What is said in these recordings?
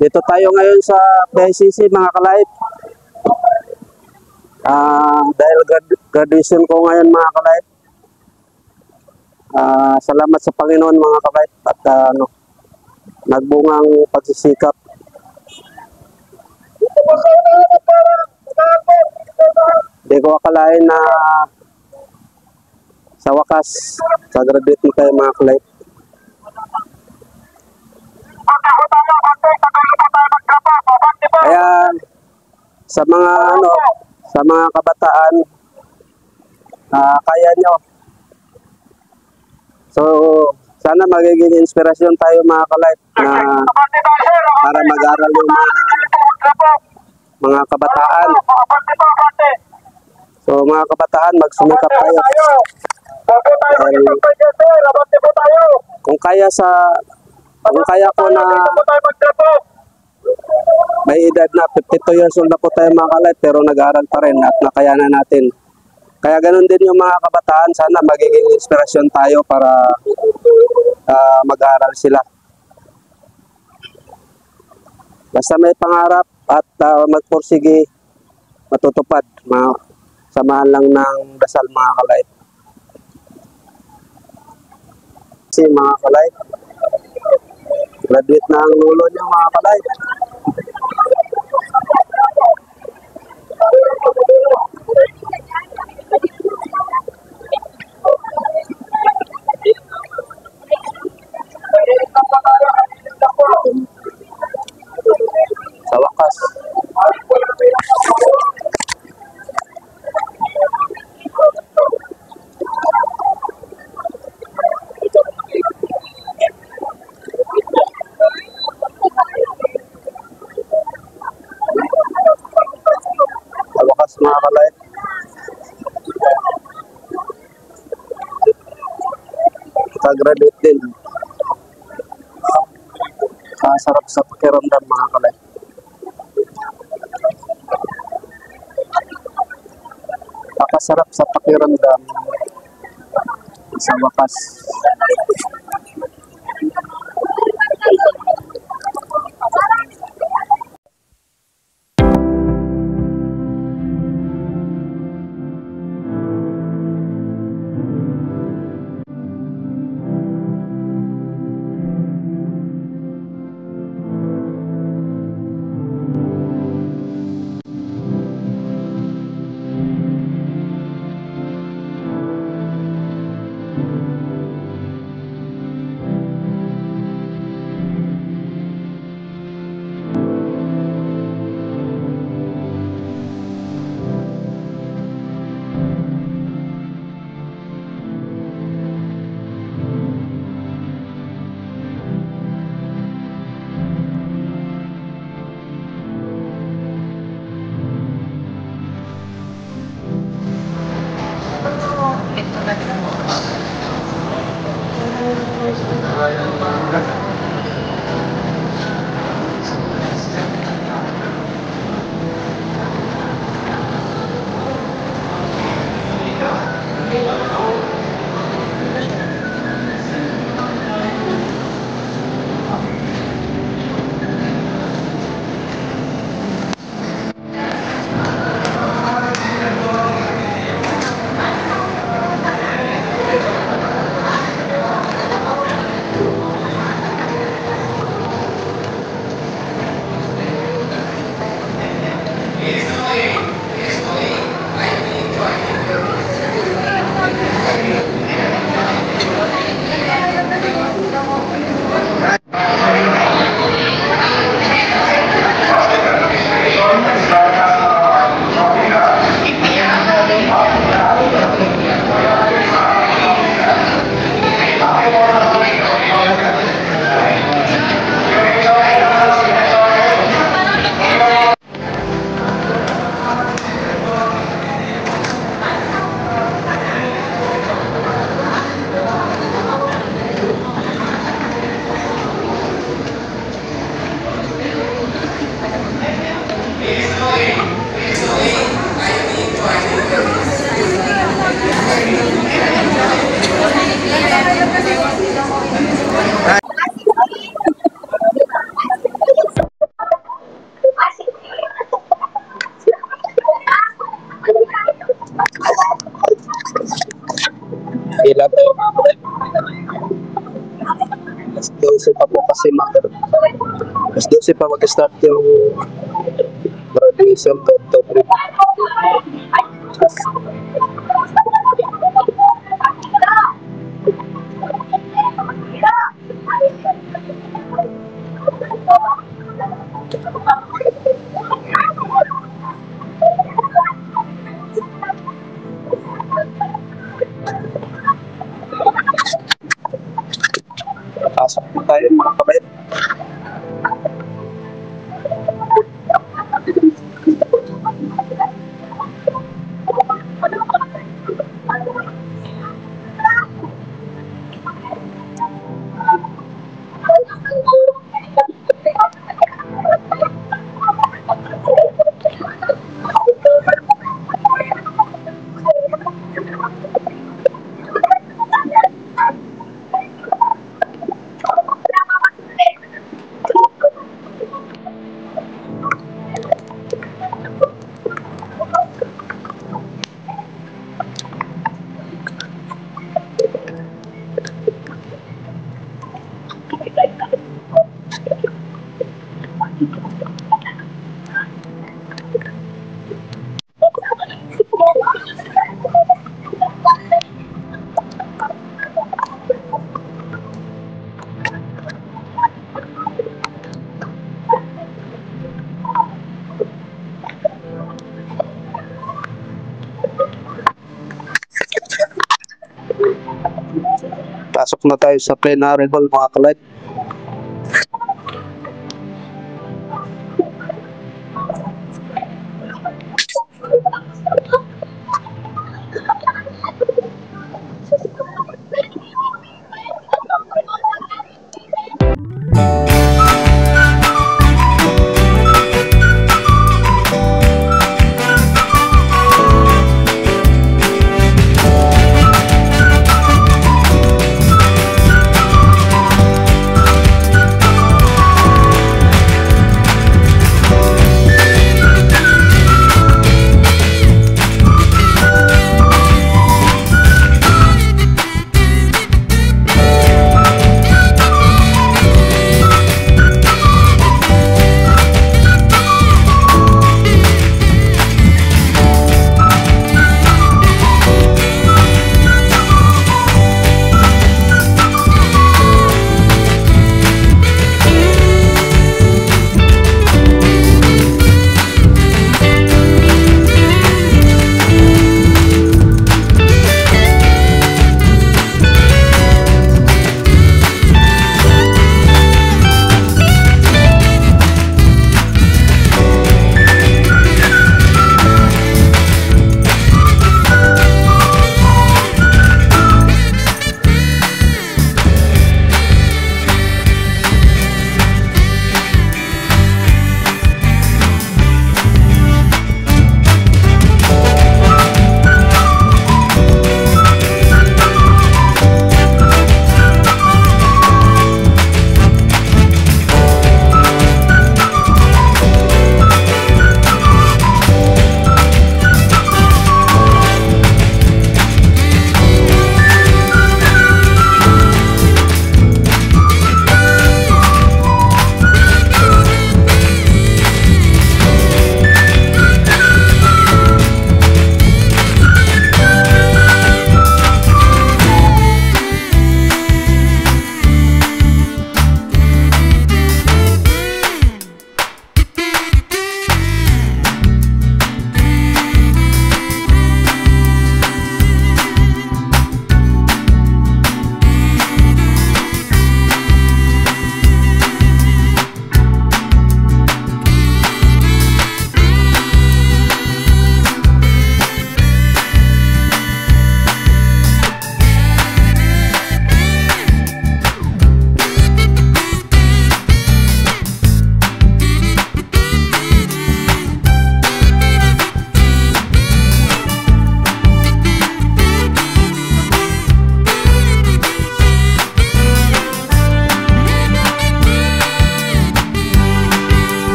Dito tayo ngayon sa PICC mga ka-life. Dahil graduation ko ngayon mga ka-life. Salamat sa Panginoon mga ka-life at nagbungang pagsisikap. Hindi ko akalain na sa wakas, sa graduate mo tayo mga ka-life. Kaya sa mga kabataan, kaya nyo. So, sana magiging inspirasyon tayo mga ka-life na para mag-aral yung mga kabataan. So, mga kabataan, magsumikap tayo. Dahil, kung kaya ko na may edad na 52 years old na po tayo mga ka-life, pero nag-aaral pa rin at nakayanan natin. Kaya ganun din yung mga kabataan, sana magiging inspirasyon tayo para mag-aaral sila. Basta may pangarap at magpursige, matutupad. Samahan lang ng dasal mga ka-life. Kasi mga ka-life, graduate na ang lulo niyo mga ka-life. Sa wakas. Sa wakas mga ka-life. Graduate din. Sarap sa pakiramdam mga ka-life. Napakasarap sa pakiramdam sa wakas. 12 pa po kasi mas 12 pa mag-start yung graduation to October. Pasok po tayo mga kabayan. Pasok na tayo sa plenary hall mga kalad.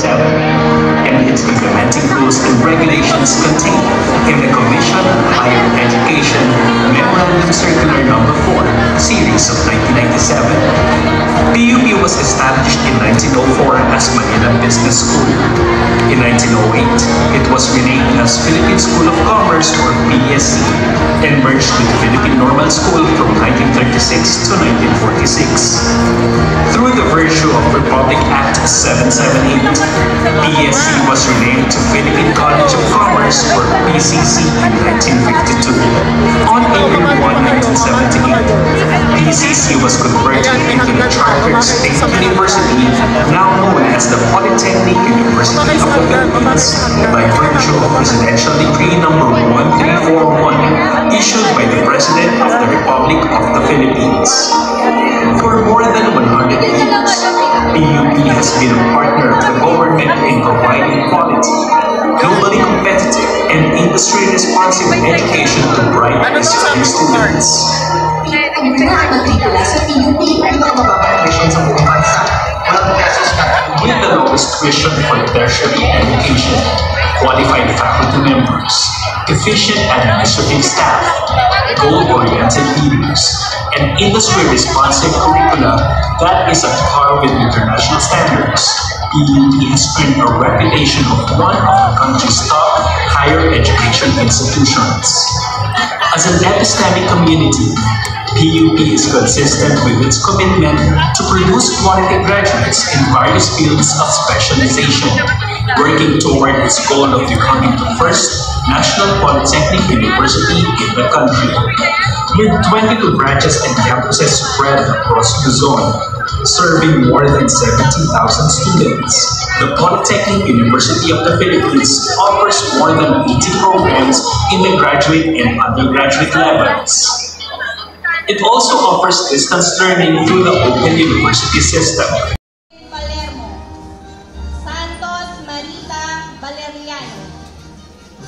and its implementing rules and regulations contained in the Commission on Higher Education Memorandum Circular Number 4, Series of 1997. PUP was established in 1904 as Manila Business School. In 1908, it was renamed as Philippine School of Commerce or PSC and merged with Philippine Normal School from 1936 to 1946. Through the virtue of Republic Act 778, PSC was renamed to Philippine College of Commerce or PCC in 1952. On April 1, 1978, PCC was converted into the Chartered State University, now known as the Polytechnic University of the Philippines, by virtue of Presidential Decree Number 1341, issued by the President of the Republic of the Philippines. For more than 100 years, PUP has been a partner of the government in providing quality, globally competitive, and industry-responsive education to bright and skilled students. With the lowest tuition for tertiary education, qualified faculty members, efficient administrative staff, goal-oriented leaders, and industry-responsive curricula that is at par with international standards, PUP has earned a reputation of one of the country's top higher education institutions. As an epistemic community, PUP is consistent with its commitment to produce quality graduates in various fields of specialization, working toward its goal of becoming the first national polytechnic university in the country. With 22 branches and campuses spread across Luzon, serving more than 70,000 students, the Polytechnic University of the Philippines offers more than 80 programs in the graduate and undergraduate levels. It also offers distance learning through the Open University system. Palermo, Santos Marita Valeriano,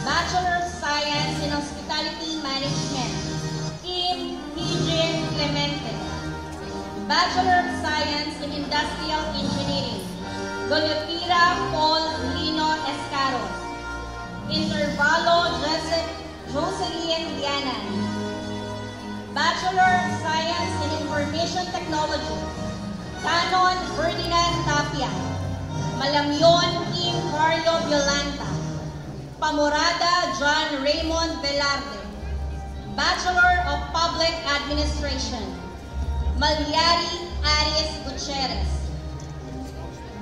Bachelor of Science in Hospitality Management, Kim Hijin Clemente, Bachelor of Science in Industrial Engineering, Golotira Paul Lino Escaros, Intervalo Jocelyn Dianan, Bachelor of Science in Information Technology, Canon Ferdinand Tapia, Malamyon Kim Carlo Violanta, Pamorada John Raymond Velarde, Bachelor of Public Administration, Malyari Aris Gutierrez,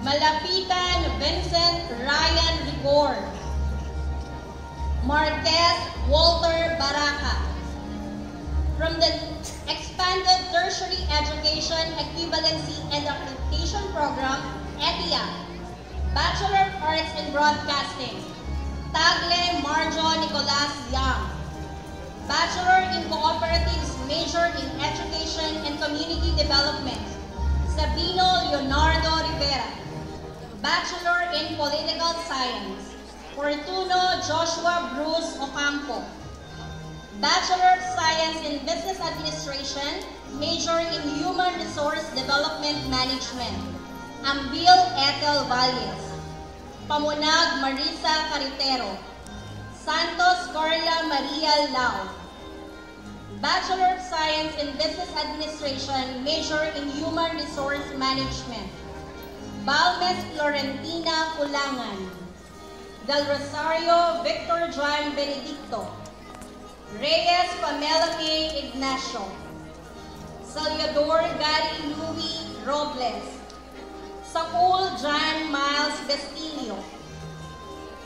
Malapitan Vincent Ryan Rigor, Marquez Walter Baraka. From the Expanded Tertiary Education Equivalency and Accreditation Program, ETIA, Bachelor of Arts in Broadcasting, Tagle Marjo Nicolas Yang, Bachelor in Cooperatives, Major in Education and Community Development, Sabino Leonardo Rivera, Bachelor in Political Science, Fortuno Joshua Bruce Ocampo, Bachelor of Science in Business Administration, Major in Human Resource Development Management, Ambil Ethel Valles, Pamunag Marisa Caritero, Santos Carla Maria Lau, Bachelor of Science in Business Administration, Major in Human Resource Management, Balmes Florentina Pulangan, Del Rosario Victor Juan Benedicto, Reyes Pamela May Ignacio, Salvador Gary Louis Robles, Saul John Miles Castillo,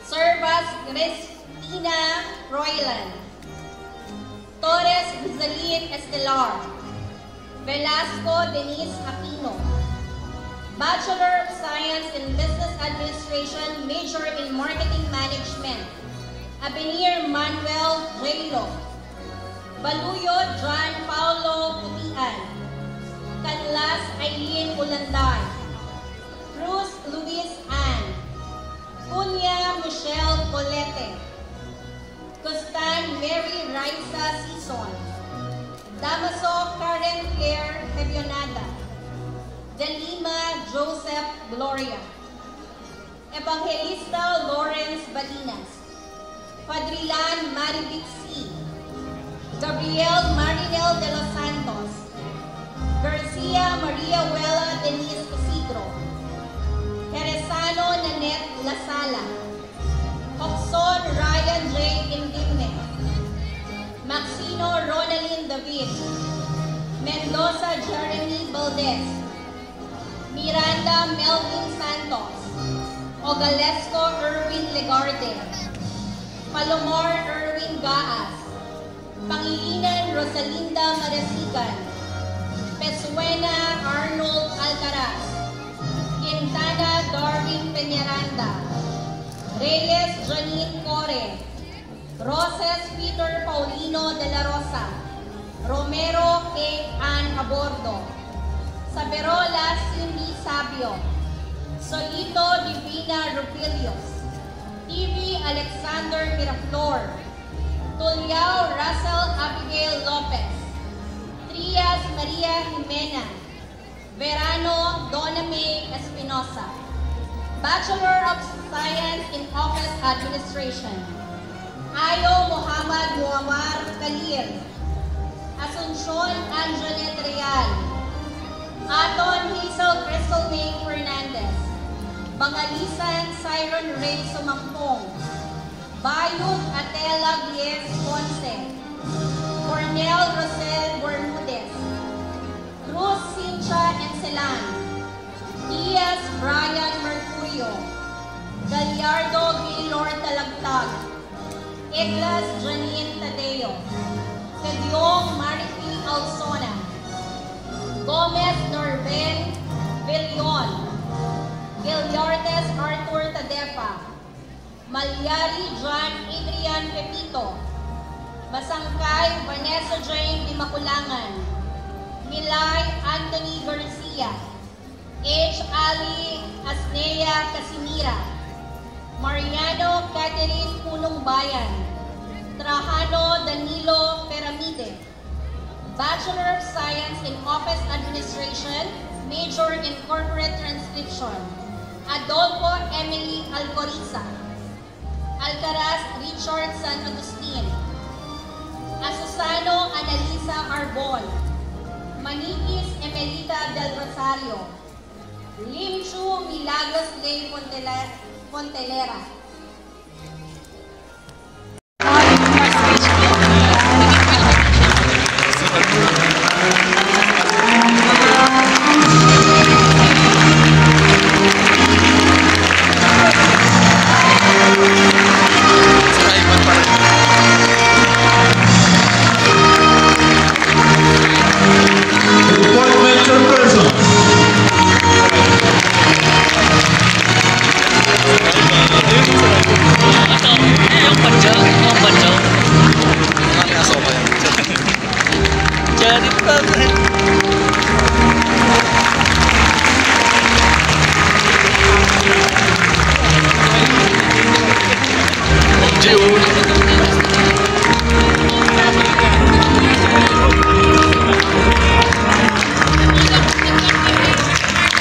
Servas Cristina Royland, Torres Rizalin Estelar, Velasco Denise Aquino, Bachelor of Science in Business Administration, Major in Marketing Management, Abenir Manuel Reylo, Baluyot John Paulo Putian, Canlas Aileen Ulanday, Cruz Luis Ann, Cunha Michelle Colete, Costan Mary Raisa Sison, Damaso Karen Claire Hevionada, De Lima Joseph Gloria, Evangelista Lawrence Balinas, Padrilan Marivic C., Gabriel Marinel de los Santos, Garcia Maria Wela Denise Isidro, Jerezano Nanette Lasala, Oxon Ryan J. Indigne, Maxino Ronaldin David, Mendoza Jeremy Valdez, Miranda Melvin Santos, Ogalesco Erwin Legarde, Palomar Erwin Gaas, Pangilinan Rosalinda Marasigan, Pesuena Arnold Alcaraz, Quintana Darwin Peñaranda, Reyes Janine Core, Roses Peter Paulino de la Rosa, Romero K. Ann Abordo, Saberola Cindy Sabio, Solito Divina Rupilios, TV Alexander Miraflor, Tuliao Russell Abigail Lopez, Trias Maria Jimena, Verano Donna May Espinosa, Bachelor of Science in Office Administration, Ayo Muhammad Muammar Khalil, Asuncion Anjanette Real, Aton Hazel Crystal May Fernandez, Bangalisan Siron Ray Sumampong, Bayut Atela Glies Ponce, Cornel Rosel Bermudez, Cruz Cincha Encelan, Diaz Brian Mercurio, Gallardo Gaylor Talagtag, Iglas Janine Tadeo, Cadyong Marifi Alsona, Gomez Norben Villion, Gillartes Arthur Tadepa, Malyari John Adrian Pepito, Masangkay Vanessa Jane Dimakulangan, Milay Anthony Garcia, H. Ali Asnea Casimira, Mariano Catherine Punong Bayan, Trajano Danilo Peramide, Bachelor of Science in Office Administration, Major in Corporate Transcription, Adolfo Emily Alcoriza, Alcaraz Richard San Agustin, Asusano Analisa Arbol, Maniquis Emelita del Rosario, Limchu Milagros de Fontelera.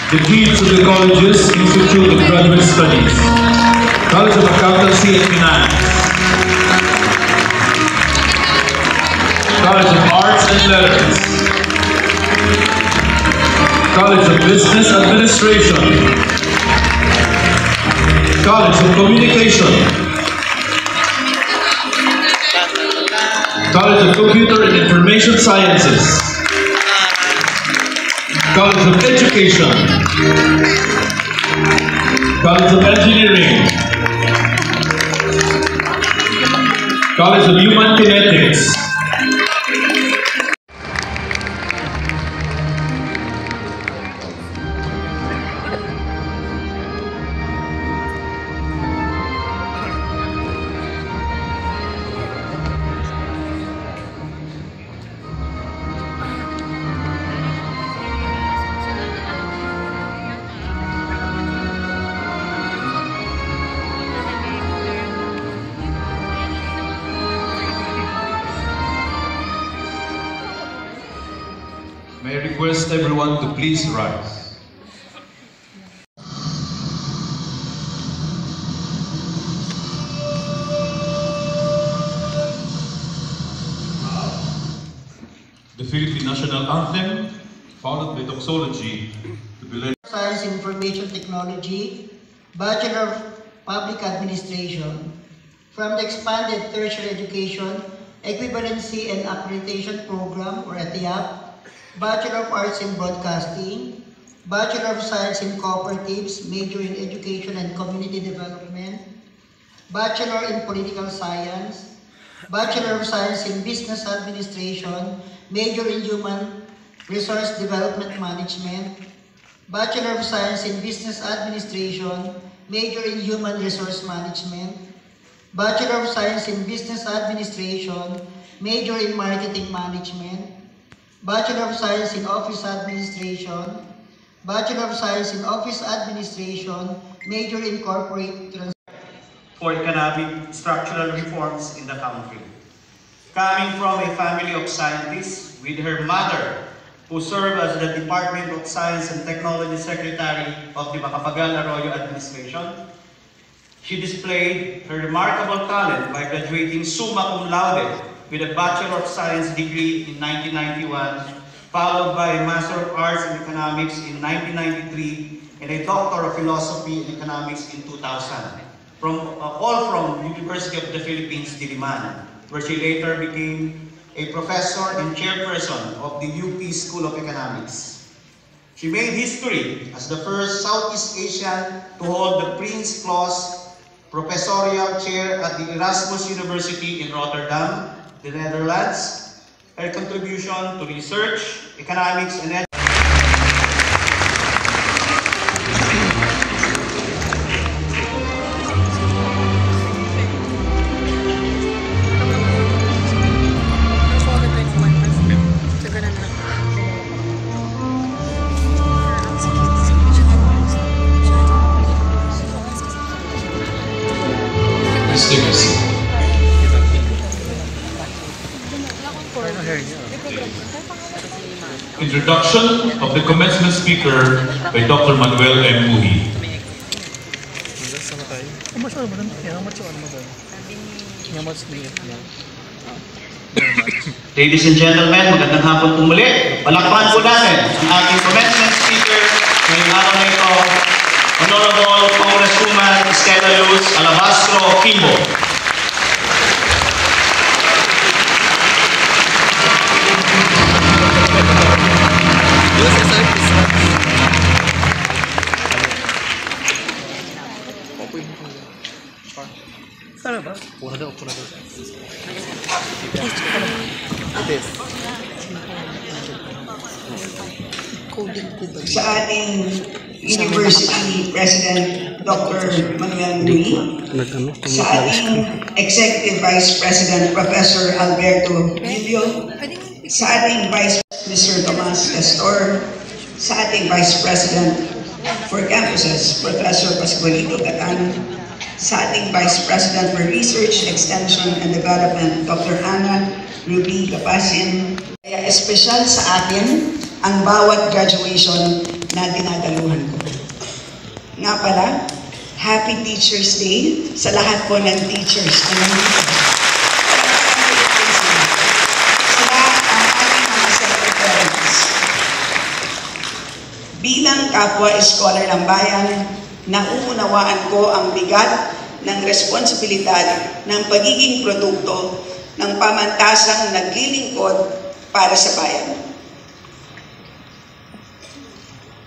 The Deans of the Colleges Institute of Graduate Studies, College of Accountancy and Finance, College of Arts and Letters, College of Business Administration, College of Communication, College of Computer and Information Sciences, College of Education, College of Engineering, College of Human Kinetics, May I request everyone to please rise. the Philippine National Anthem, followed by doxology to be led. Science and Information Technology, Bachelor of Public Administration, from the Expanded Tertiary Education, Equivalency and Accreditation Program or ETIAP, Bachelor of Arts in Broadcasting, Bachelor of Science in Cooperatives, major in Education and Community Development, Bachelor in Political Science, Bachelor of Science in Business Administration, major in Human Resource Development Management, Bachelor of Science in Business Administration, major in Human Resource Management, Bachelor of Science in Business Administration, major in Marketing Management, Bachelor of Science in Office Administration, Bachelor of Science in Office Administration, major in Corporate for economic structural reforms in the country. Coming from a family of scientists, with her mother, who served as the Department of Science and Technology Secretary of the Macapagal Arroyo Administration, she displayed her remarkable talent by graduating summa cum laude with a Bachelor of Science degree in 1991, followed by a Master of Arts in Economics in 1993 and a Doctor of Philosophy in Economics in 2000. All from University of the Philippines, Diliman, where she later became a professor and chairperson of the UP School of Economics. She made history as the first Southeast Asian to hold the Prince Claus Professorial Chair at the Erasmus University in Rotterdam, the Netherlands. Her contribution to research, economics, and Introduction of the commencement speaker by Dr. Manuel M. Muhi. Ladies and gentlemen, magandang hapon po muli. Palakpakan po natin ang ating commencement speaker ngayong araw na ito, Honorable Congresswoman Stella Luz Alabastro Kimbo. sa ating University President Dr. Manuel Muhi, sa ating Executive Vice President Professor Alberto Livio, sa ating Vice Mr. Tomas Castor, sa ating Vice President for Campuses Professor Pascualito Gatan, sa ating Vice President for Research, Extension and Development Dr. Ana Ruby Capasin. Kaya espesyal sa atin ang bawat graduation na dinadaluhan ko. Nga pala, Happy Teacher's Day sa lahat po ng teachers na nandito. Sila ang ating mga secretaries. Bilang kapwa scholar ng bayan, nauunawaan ko ang bigat ng responsibilidad ng pagiging produkto ng pamantasang naglilingkod para sa bayan.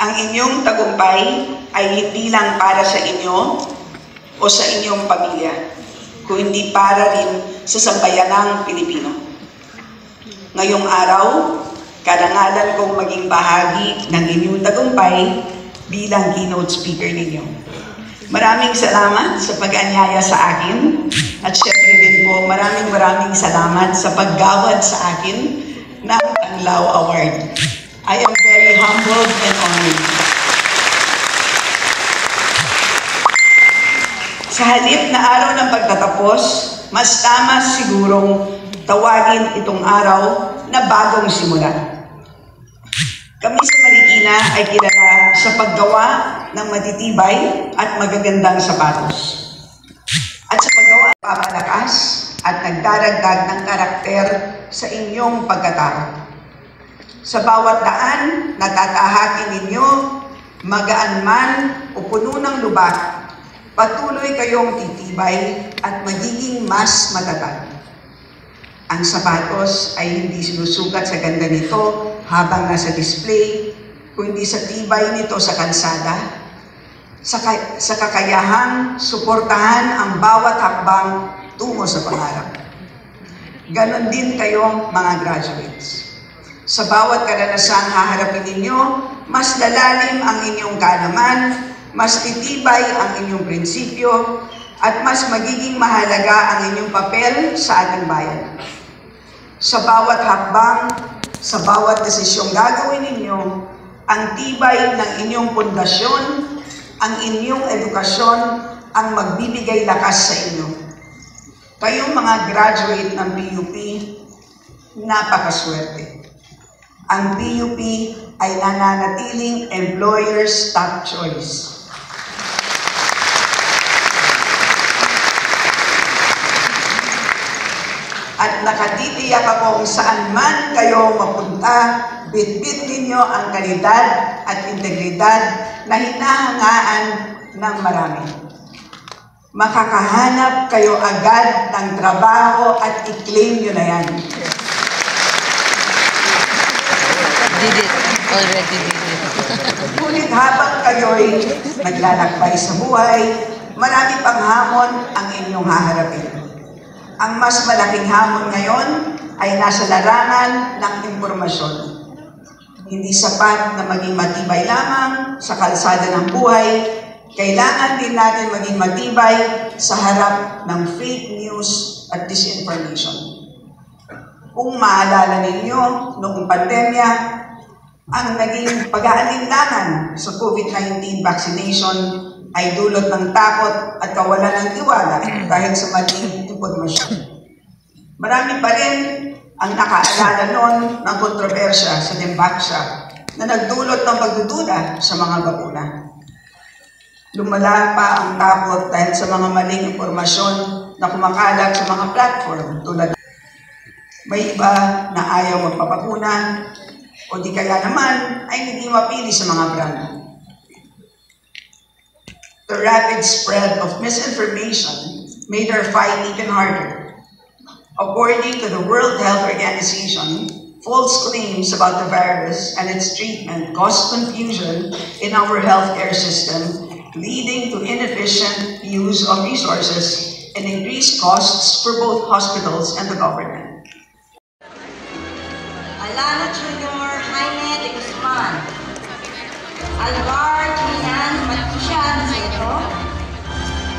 Ang inyong tagumpay ay hindi lang para sa inyo o sa inyong pamilya, kundi para rin sa sambayanang Pilipino. Ngayong araw, karangalan kong maging bahagi ng inyong tagumpay bilang keynote speaker ninyo. Maraming salamat sa pag-anyaya sa akin at syempre din po maraming salamat sa paggawad sa akin ng Tanlaw Award. I am very humbled and honored. Sa halip na araw ng pagtatapos, mas tama sigurong tawagin itong araw na bagong simula. Kami sa Marikina ay kilala sa paggawa ng matitibay at magagandang sapatos. At sa paggawa ng papalakas at nagdaragdag ng karakter sa inyong pagkatao. Sa bawat daan na tatahakin ninyo, magaan man o puno ng lubak, patuloy kayong titibay at magiging mas matatag. Ang sapatos ay hindi sinusukat sa ganda nito habang nasa display, kundi sa tibay nito sa kalsada, sa kakayahang suportahan ang bawat hakbang tungo sa pangarap. Ganon din kayong mga graduates. Sa bawat karanasang haharapin ninyo, mas lalalim ang inyong kaalaman, mas titibay ang inyong prinsipyo, at mas magiging mahalaga ang inyong papel sa ating bayan. Sa bawat hakbang, sa bawat desisyong gagawin ninyo, ang tibay ng inyong pundasyon, ang inyong edukasyon, ang magbibigay lakas sa inyo. Kayong mga graduate ng PUP, napakaswerte. Ang PUP ay nananatiling employer's top choice. At nakatitiyak akong saan man kayo mapunta, bitbit ninyo ang kalidad at integridad na hinahangaan ng marami. Makakahanap kayo agad ng trabaho at i-claim nyo na yan. Did it. Already did it. Ngunit habang kayo'y naglalakbay sa buhay, marami pang hamon ang inyong haharapin. Ang mas malaking hamon ngayon ay nasa larangan ng impormasyon. Hindi sapat na maging matibay lamang sa kalsada ng buhay, kailangan din natin maging matibay sa harap ng fake news at disinformation. Kung maalala ninyo, noong pandemya, ang naging pag-aalinlangan sa COVID-19 vaccination ay dulot ng takot at kawalan ng tiwala dahil sa maling impormasyon. Marami pa rin ang nakaalala noon ng kontrobersya sa Dembaksya na nagdulot ng pagdududa sa mga bakuna. Lumala pa ang takot dahil sa mga maling impormasyon na kumakalat sa mga platform tulad may iba na ayaw magpapakuna o di kaya naman ay hindi mapili sa mga brand. The rapid spread of misinformation made our fight even harder. According to the World Health Organization, false claims about the virus and its treatment caused confusion in our healthcare system, leading to inefficient use of resources and increased costs for both hospitals and the government. Alana Jr. Jaime de Guzman, Alvar Julian Matisha Anceto,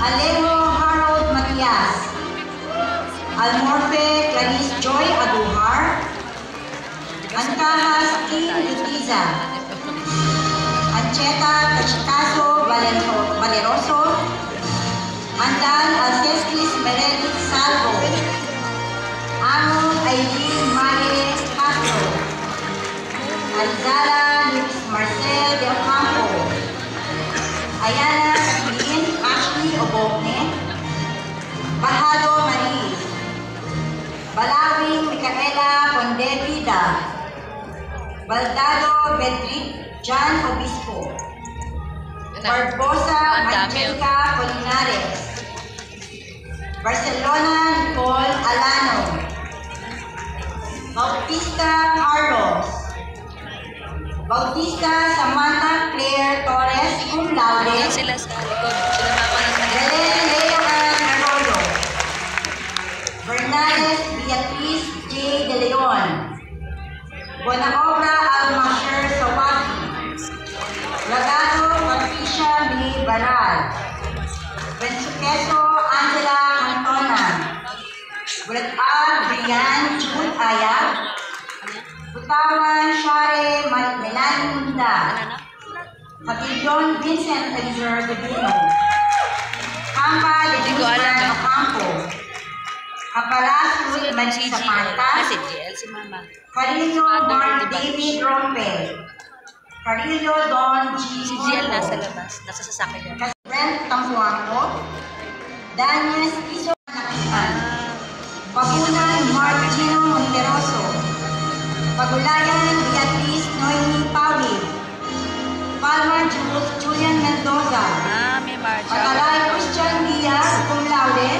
Alejo Harold Matias, Almorfe Clarice Joy Aduhar, Ancajas King Lutiza, Ancheta Cachitazo Valeroso, Andan Alcestis Meredith Salvo, Amo Aileen Mare Castro, Alizala Luis Marcel de Ocampo, Ayana Catilin Ashley Obogne, Bajado Maris, Balawing Micaela Condevida, Baldado Bedrick John Obispo, Barbosa Angelica Colinares, Barcelona Nicole Alano, Bautista Carlos, Bautista Samantha Claire Torres cum laude, Sila sa likod. Sila mama ng Belen Lea Arroyo, Bernales Beatriz J. De Leon, Buenaobra Almasher Sawaki, Lagado Patricia May Baral, Bensuqueso Angela Cantona, Brett-A. Brian June Aya, Butawan Share Melanie Munda, Pagilyon Vincent Elizur Godino, Campa de Guzman Ocampo, Kapalas Ruth Manchig Zapata, Si JL, si mama. Carillo Mark David Rompe, Carillo Don G. Si JL nasa labas. Nasa sasakyan. Brent Tampuanco, Daniel Iso Nakitan, Pabunan Mark Gino Monteroso, Pagulayan Beatriz Palma Jules Julian Mendoza. May marcha. Pag-aral Christian Diaz, cum laude.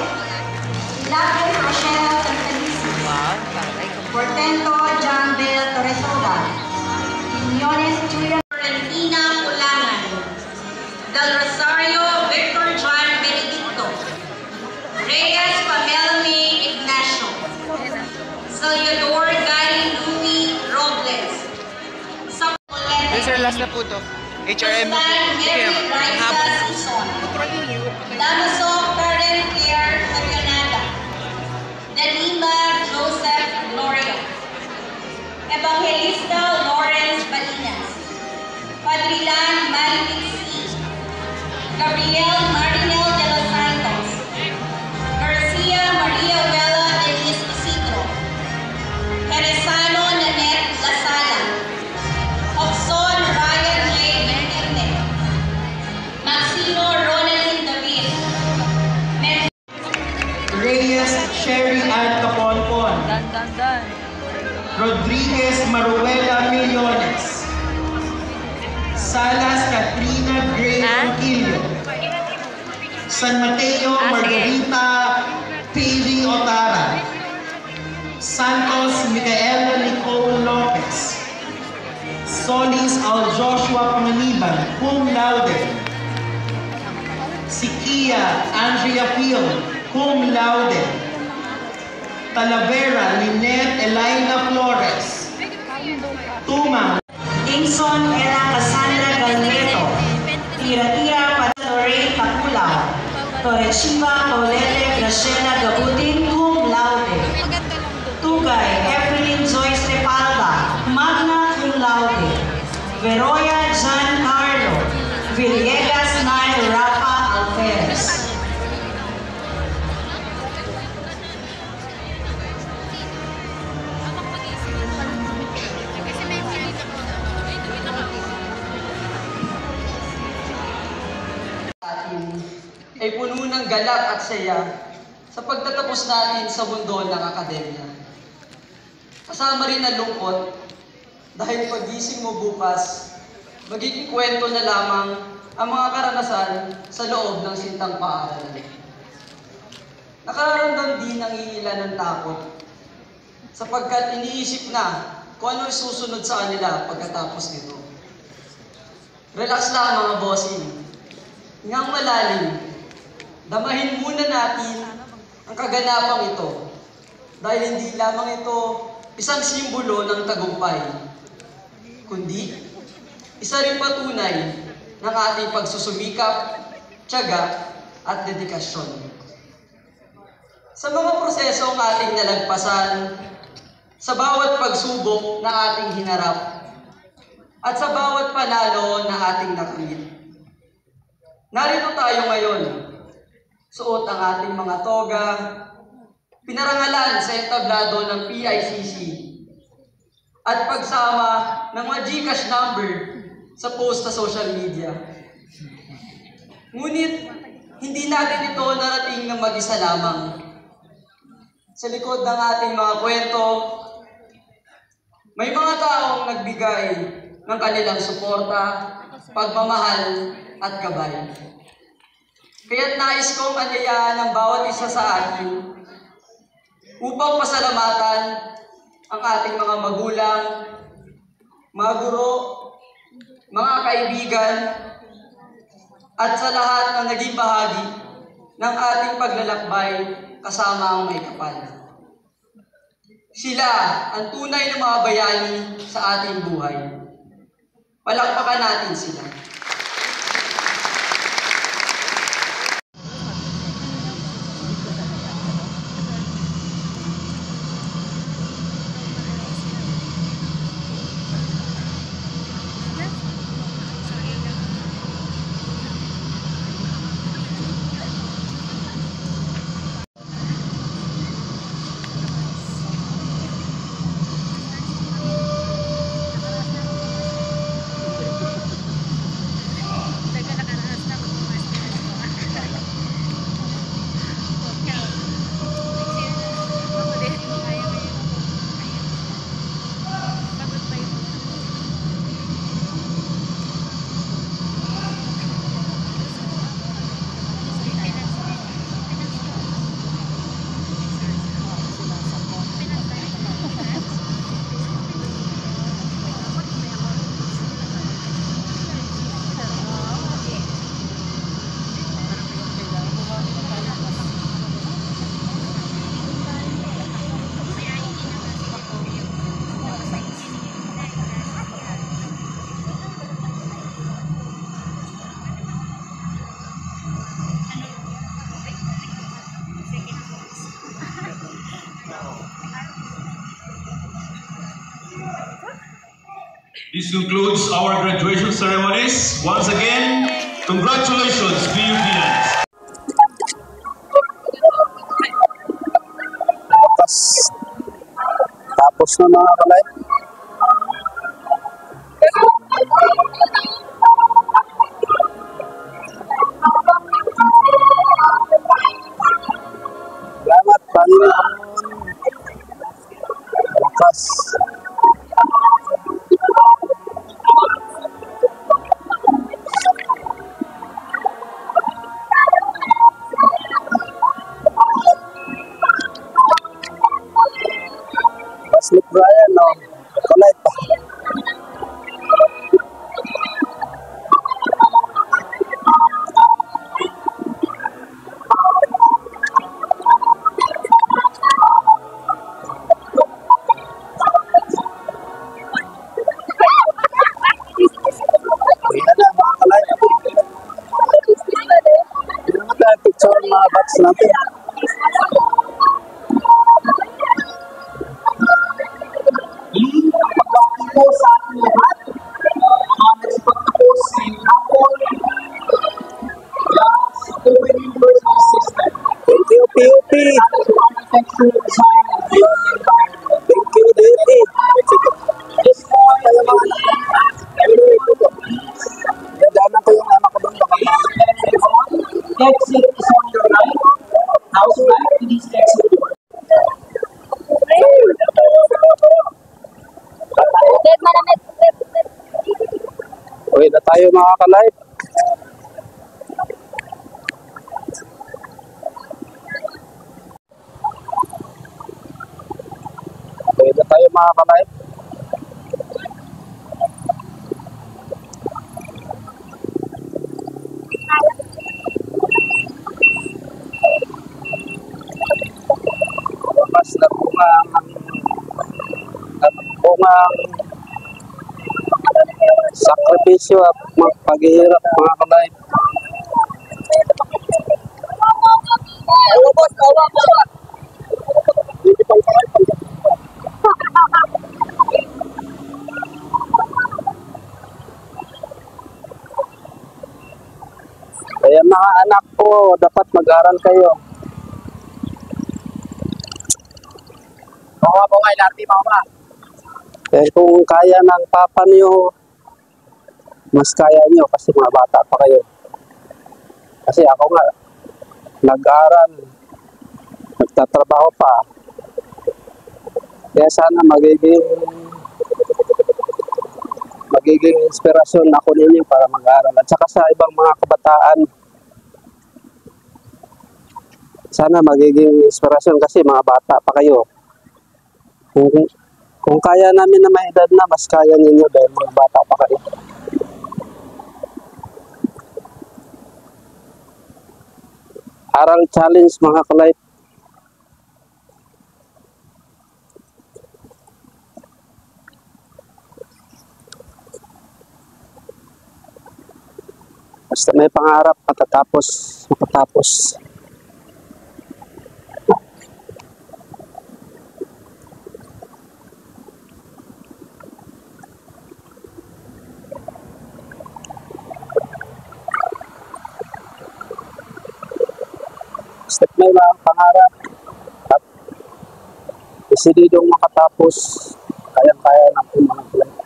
Ilapit Rochelle Santalici. Wow, taray ko. Portento John Bell Torresoda. Quiñones Julian Florentina Ulangan. Del Rosario Victor John Benedicto. Reyes Pamela May Ignacio. Salvador Gary Louis Robles. This is last na po to. HRM. Damaso Karen Claire Saganada. Danima Joseph Gloria. Evangelista Lawrence Balinas. Padrilan Marilyn C. Gabriel Marinel de los Santos. Garcia Maria Vela Denise Isidro. Teresano Nanette Lasala. Oxon Ryan J. Menderne. Maximo Ronaldin David. Reyes Sherry Ann Caponpon. Dan. Rodriguez Maruela Millones. Salas Katrina Gray Unquillo. San Mateo Margarita Pili Otara. Santos Micaela Nicole Lopez. Solis Al Joshua Panganiban, cum laude. Sikia Andrea Pil, cum laude. Talavera Lynette Elena Flores. Tumang Dingson Ella Cassandra Galneto. Tira-tira Patalore Takulao. Torrechiva Colele Graciela Gabutin, cum laude. Tugay Evelyn Joyce Repalda, magna cum laude. Veroya Giancarlo. Villegas Nail Rafa Alferez. Ay puno ng galak at saya sa pagtatapos natin sa mundo ng akademya. Kasama rin ang lungkot dahil pagising mo bukas, magiging kwento na lamang ang mga karanasan sa loob ng sintang paaralan. Nakararamdam din ang ilan ng takot sapagkat iniisip na kung ano susunod sa kanila pagkatapos nito. Relax lang mga bossing. Ngang malalim, damahin muna natin ang kaganapang ito dahil hindi lamang ito isang simbolo ng tagumpay, kundi isa rin patunay ng ating pagsusumikap, tiyaga at dedikasyon. Sa mga prosesong ating nalagpasan, sa bawat pagsubok na ating hinarap, at sa bawat panalo na ating nakamit. Narito tayo ngayon, suot ang ating mga toga, pinarangalan sa entablado ng PICC, at pagsama ng mga GCash number sa post sa social media. Ngunit, hindi natin ito narating ng mag-isa lamang. Sa likod ng ating mga kwento, may mga taong nagbigay ng kanilang suporta, pagmamahal, at gabay. Kaya't nais kong anyayaan ng bawat isa sa atin upang pasalamatan ang ating mga magulang, mga guro, mga kaibigan, at sa lahat ng naging bahagi ng ating paglalakbay kasama ang may kapal. Sila ang tunay na mga bayani sa ating buhay. Palakpakan natin sila. This concludes our graduation ceremonies. Once again, congratulations, PUPians. Tapos na mga kalay. Salamat, Panginoon. Bukas. Sleep Brian, no? Kalay pa. Ayan na, mga kalay. Hindi naman tayo picture ng mga bats natin. Thank you, PUP. Thank you, DT. Dadaanan ko yung anak ko doon. Exit is on your right. House right, please exit door. Uwi na tayo mga ka-live. Uwi na tayo mga ka-live. Mas nagpungang sakripisyo at paghihirap mga ka-live. Kaya mga anak ko, dapat mag-aral kayo. Kaya kung kaya ng papa niyo, mas kaya niyo kasi mga bata pa kayo. Kasi ako nga, nag-aral, nagtatrabaho pa. Kaya sana magiging inspirasyon ako ninyo para mag-aral. At saka sa ibang mga kabataan, sana magiging inspirasyon kasi mga bata pa kayo. Kung kaya namin na may edad na, mas kaya ninyo dahil mga bata pa kayo. Aral challenge mga ka-life. Basta may pangarap, makatapos. Basta may mga pangarap at desididong makatapos, kaya-kaya natin mga ka-life.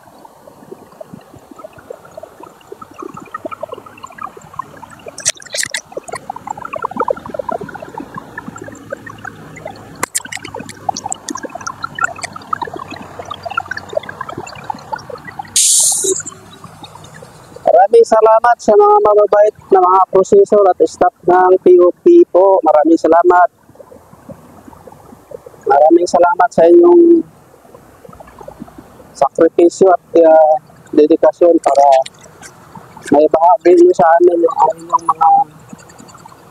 Maraming salamat sa mga mababait na mga processor at staff ng PUP po. Maraming salamat. Maraming salamat sa inyong sakripisyo at dedikasyon para may bahagi niyo sa amin yung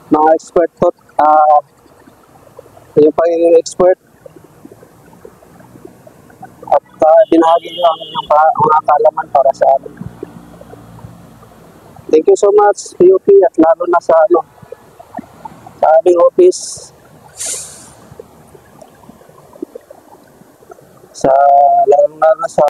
mga expert po. Yung pagiging expert at binahagi niyo ang inyong mga kaalaman para sa amin. Thank you so much, PUP, at lalo na sa aming office, lalo na sa